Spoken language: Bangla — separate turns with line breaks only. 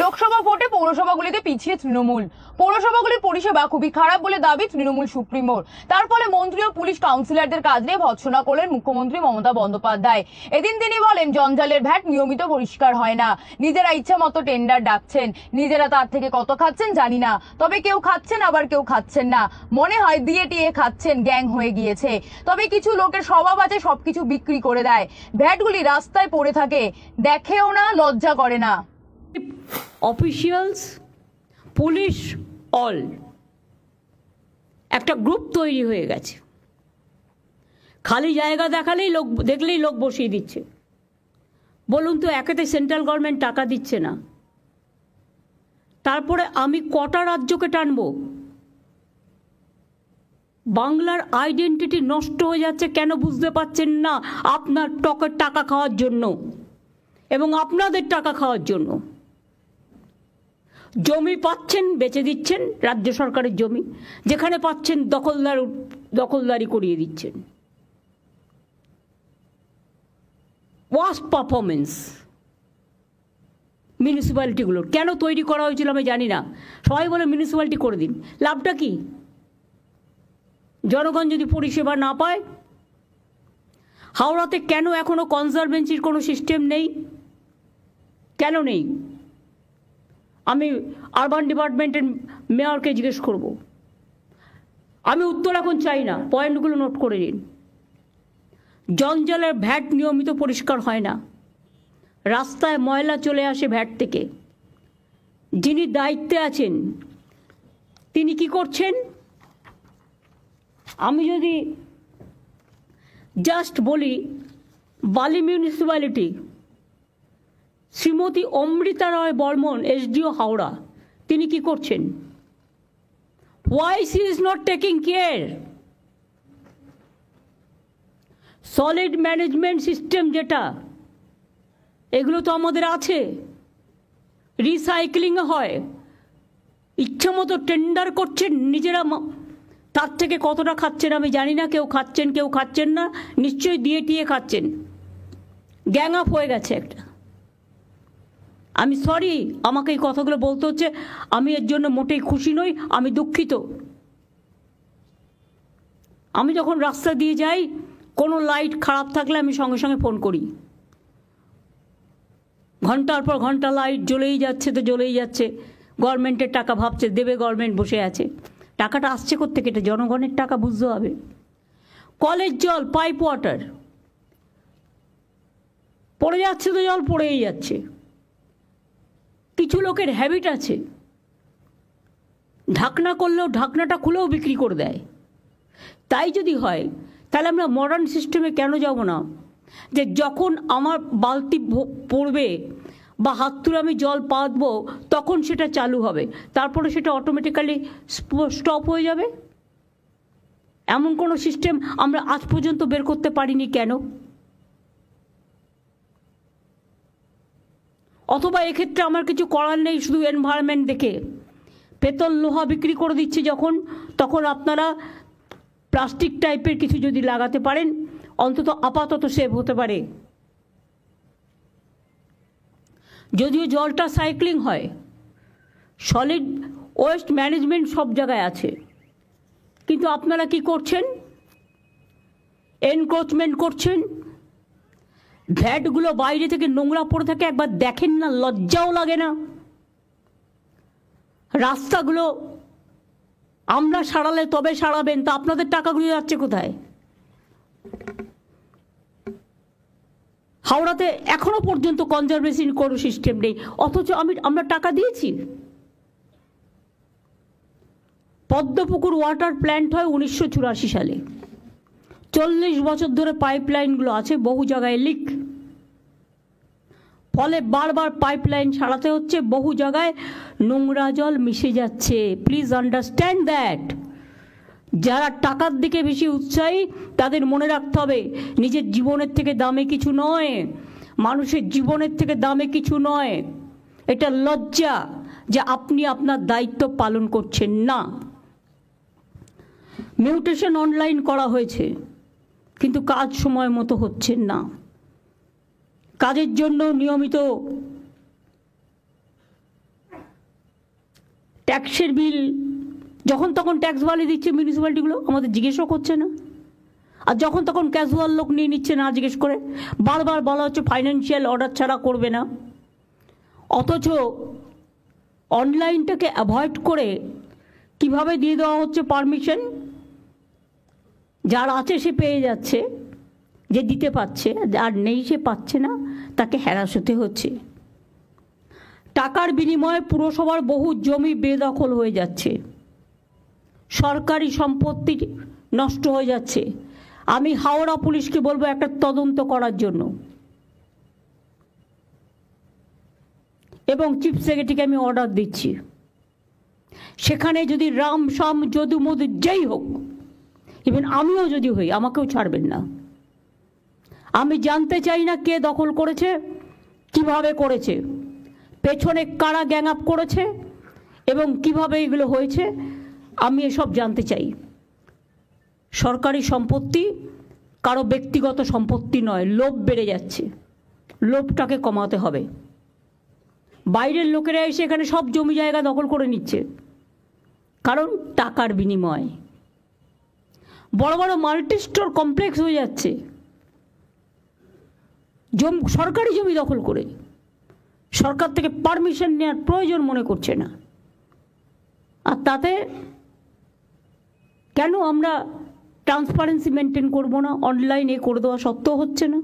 লোকসভা ভোটে পৌরসভাগুলিতে পিছিয়ে তৃণমূল। পৌরসভাগুলির পরিষেবা খুবই খারাপ বলে দাবি তৃণমূল সুপ্রিমোর। তার ফলে মন্ত্রী ও পুলিশ কাউন্সিলরদের কাজ নিয়ে ভৎসনা করলেন মুখ্যমন্ত্রী মমতা বন্দ্যোপাধ্যায়। এদিন তিনি বলেন, জঞ্জালের ভ্যাট নিয়মিত পরিষ্কার হয় না, নিজেরা ইচ্ছা মতো টেন্ডার ডাকছেন, নিজেরা তার থেকে কত খাচ্ছেন জানি না, তবে কেউ খাচ্ছেন আবার কেউ খাচ্ছেন না, মনে হয় দিয়ে টিয়ে খাচ্ছেন, গ্যাং হয়ে গিয়েছে। তবে কিছু লোকের স্বভাব আছে সবকিছু বিক্রি করে দেয়, ভ্যাটগুলি রাস্তায় পড়ে থাকে, দেখেও না, লজ্জা করে না।
অফিসিয়ালস, পুলিশ, অল একটা গ্রুপ তৈরি হয়ে গেছে। খালি জায়গা দেখলেই লোক বসিয়ে দিচ্ছে। বলুন তো, একেতে সেন্ট্রাল গভর্নমেন্ট টাকা দিচ্ছে না, তারপরে আমি কটা রাজ্যকে টানবো? বাংলার আইডেন্টিটি নষ্ট হয়ে যাচ্ছে, কেন বুঝতে পারছেন না? আপনার টকের টাকা খাওয়ার জন্য এবং আপনাদের টাকা খাওয়ার জন্য। জমি পাচ্ছেন, বেচে দিচ্ছেন, রাজ্য সরকারের জমি, যেখানে পাচ্ছেন দখলদারি করিয়ে দিচ্ছেন। ওয়ার্স্ট পারফরমেন্স মিউনিসিপ্যালিটিগুলোর। কেন তৈরি করা হয়েছিল আমি জানি না। সবাই বলে মিউনিসিপ্যালিটি করে দিন, লাভটা কি? জনগণ যদি পরিষেবা না পায়। হাওড়াতে কেন এখনো কনজারভেন্সির কোনো সিস্টেম নেই? কেন নেই? আমি আরবান ডিপার্টমেন্টের মেয়রকে জিজ্ঞেস করব। আমি উত্তর এখন চাই না, পয়েন্টগুলো নোট করে নিন। জঞ্জালের ভ্যাট নিয়মিত পরিষ্কার হয় না, রাস্তায় ময়লা চলে আসে ভ্যাট থেকে। যিনি দায়িত্বে আছেন তিনি কি করছেন? আমি যদি জাস্ট বলি, বালি মিউনিসিপ্যালিটি, শ্রীমতী অমৃতা রায় বর্মন, এসডিও হাওড়া, তিনি কি করছেন? Why she is not taking care? Solid management system যেটা, এগুলো তো আমাদের আছে, রিসাইক্লিং হয়, ইচ্ছা মতো টেন্ডার করছেন নিজেরা। তার থেকে কতটা খাচ্ছেন আমি জানি না, কেউ খাচ্ছেন কেউ খাচ্ছেন না, নিশ্চয়ই দিয়ে টিয়ে খাচ্ছেন। গ্যাং আপ হয়ে গেছে একটা। আমি সরি, আমাকে এই কথাগুলো বলতে হচ্ছে, আমি এর জন্য মোটেই খুশি নই, আমি দুঃখিত। আমি যখন রাস্তা দিয়ে যাই, কোনো লাইট খারাপ থাকলে আমি সঙ্গে সঙ্গে ফোন করি। ঘন্টার পর ঘন্টা লাইট জ্বলেই যাচ্ছে তো জ্বলেই যাচ্ছে। গভর্নমেন্টের টাকা ভাবছে দেবে, গভর্নমেন্ট বসে আছে। টাকাটা আসছে কোত্থেকে? এটা জনগণের টাকা, বুঝতে হবে। কলের জল, পাইপ ওয়াটার, পড়ে যাচ্ছে তো জল পড়েই যাচ্ছে। কিছু লোকের হ্যাবিট আছে, ঢাকনা করলেও ঢাকনাটা খুলেও বিক্রি করে দেয়। তাই যদি হয় তাহলে আমরা মডার্ন সিস্টেমে কেন যাব না? যে যখন আমার বালতি পড়বে বা হাত তুলে আমি জল পাতবো, তখন সেটা চালু হবে, তারপরে সেটা অটোমেটিক্যালি স্টপ হয়ে যাবে। এমন কোনো সিস্টেম আমরা আজ পর্যন্ত বের করতে পারিনি কেন? অথবা এক্ষেত্রে আমার কিছু করার নেই, শুধু এনভায়রনমেন্ট দেখে পেতল লোহা বিক্রি করে দিচ্ছে যখন, তখন আপনারা প্লাস্টিক টাইপের কিছু যদি লাগাতে পারেন, অন্তত আপাতত সেভ হতে পারে। যদিও জলটা সাইক্লিং হয়, সলিড ওয়েস্ট ম্যানেজমেন্ট সব জায়গায় আছে, কিন্তু আপনারা কি করছেন? এনক্রোচমেন্ট করছেন। ভ্যাটগুলো বাইরে থেকে নোংরা পড়ে থাকে, একবার দেখেন না, লজ্জাও লাগে না? রাস্তাগুলো আমরা সারালে তবে সারাবেন, তো আপনাদের টাকাগুলো যাচ্ছে কোথায়? হাওড়াতে এখনো পর্যন্ত কনজারভেশন কোনো সিস্টেম নেই, অথচ আমরা টাকা দিয়েছি। পদ্মপুকুর ওয়াটার প্ল্যান্ট হয় 1984 সালে। 40 বছর ধরে পাইপলাইনগুলো আছে, বহু জায়গায় লিক, ফলে বারবার পাইপলাইন সারাতে হচ্ছে, বহু জায়গায় নোংরা জল মিশে যাচ্ছে। Please understand that. যারা টাকার দিকে বেশি উৎসাহী তাদের মনে রাখতে হবে, নিজের জীবনের থেকে দামি কিছু নয়, মানুষের জীবনের থেকে দামি কিছু নয়। এটা লজ্জা যে আপনি আপনার দায়িত্ব পালন করছেন না। মিউটেশন অনলাইন করা হয়েছে, কিন্তু কাজ সময় মতো হচ্ছে না। কাজের জন্য নিয়মিত ট্যাক্সের বিল যখন তখন ট্যাক্স বাড়িয়ে দিচ্ছে মিউনিসিপ্যালিটিগুলো, আমাদের জিজ্ঞেসও করছে না। আর যখন তখন ক্যাজুয়াল লোক নিয়ে নিচ্ছে না জিজ্ঞেস করে, বারবার বলা হচ্ছে ফাইন্যান্সিয়াল অর্ডার ছাড়া করবে না। অথচ অনলাইনটাকে অ্যাভয়েড করে কিভাবে দিয়ে দেওয়া হচ্ছে পারমিশন, যার আছে সে পেয়ে যাচ্ছে, যে দিতে পারছে, আর নেই সে পাচ্ছে না, তাকে হ্যারাস হতে হচ্ছে। টাকার বিনিময়ে পুরসভার বহু জমি বেদখল হয়ে যাচ্ছে, সরকারি সম্পত্তি নষ্ট হয়ে যাচ্ছে। আমি হাওড়া পুলিশকে বলবো একটা তদন্ত করার জন্য, এবং চিফ সেক্রেটারিকে আমি অর্ডার দিচ্ছি, সেখানে যদি রাম শাম যদু মধু যেই হোক, ইভেন আমিও যদি হই, আমাকেও ছাড়বেন না। আমি জানতে চাই না কে দখল করেছে, কিভাবে করেছে, পেছনে কারা গ্যাং আপ করেছে এবং কিভাবে এগুলো হয়েছে, আমি এসব জানতে চাই। সরকারি সম্পত্তি কারো ব্যক্তিগত সম্পত্তি নয়। লোভ বেড়ে যাচ্ছে, লোভটাকে কমাতে হবে। বাইরের লোকেরা এসে এখানে সব জমি জায়গা দখল করে নিচ্ছে, কারণ টাকার বিনিময়। বড় বড় মাল্টি স্টোর কমপ্লেক্স হয়ে যাচ্ছে সরকারি জমি দখল করে, সরকার থেকে পারমিশন নেওয়ার প্রয়োজন মনে করছে না। আর তাতে কেন আমরা ট্রান্সপারেন্সি মেনটেন করবো না? অনলাইনে করে দেওয়া সত্ত্বেও হচ্ছে না।